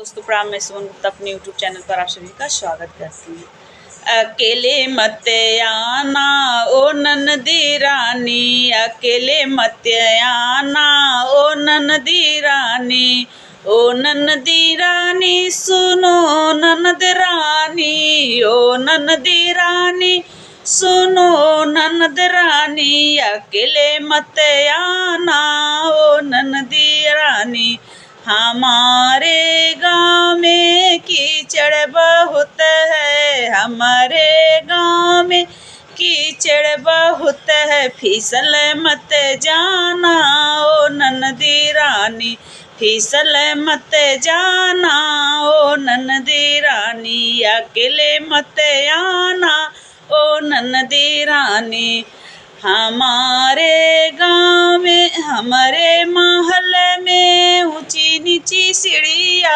दोस्तों प्रणाम। मैं सुमन गुप्ता अपने यूट्यूब चैनल पर आप सभी का स्वागत करती हूँ। अकेले मत आना ओ ननदी रानी, अकेले मत आना ओ ननदी रानी, ओ ननदी रानी सुनो ननद रानी, ओ ननदी रानी सुनो ननद रानी, अकेले मत आना ओ ननदी रानी। हमारे गाँव में कीचड़ बहुत है, हमारे गाँव में कीचड़ बहुत है, फिसल मत जाना ओ ननदी रानी, फिसल मत जाना ओ ननदी रानी, अकेले मत आना ओ ननदी रानी। हमारे गाँव में हमारे महल में ऊंची नीची सीढ़िया,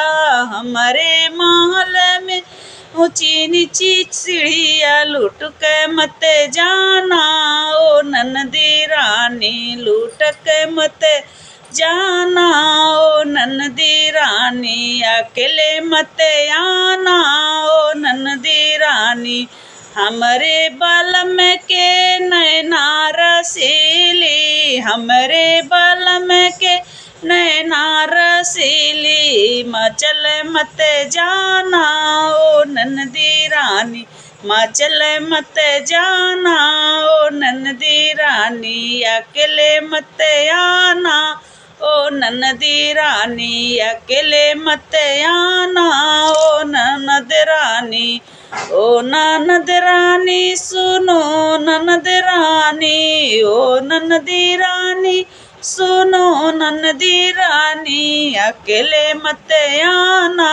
हमारे महल में ऊंची नीची सीढ़िया, लूट के मत जाना ओ ननदी रानी, लूट के मत जाना ओ ननदी रानी, अकेले मत आना ओ ननदी रानी। हमरे बलम के नैना रसीली, हमरे बलम के नैना रसीली, मचल मत जाना ओ ननदी रानी, मचल मत जाना ओ ननदी रानी, अकेले मत आना ओ ननदी रानी, अकेले मत आना ओ ननद रानी, ओ ननद रानी सुनो ननद रानी, ओ ननदी रानी सुनो ननदी रानी, अकेले मत आना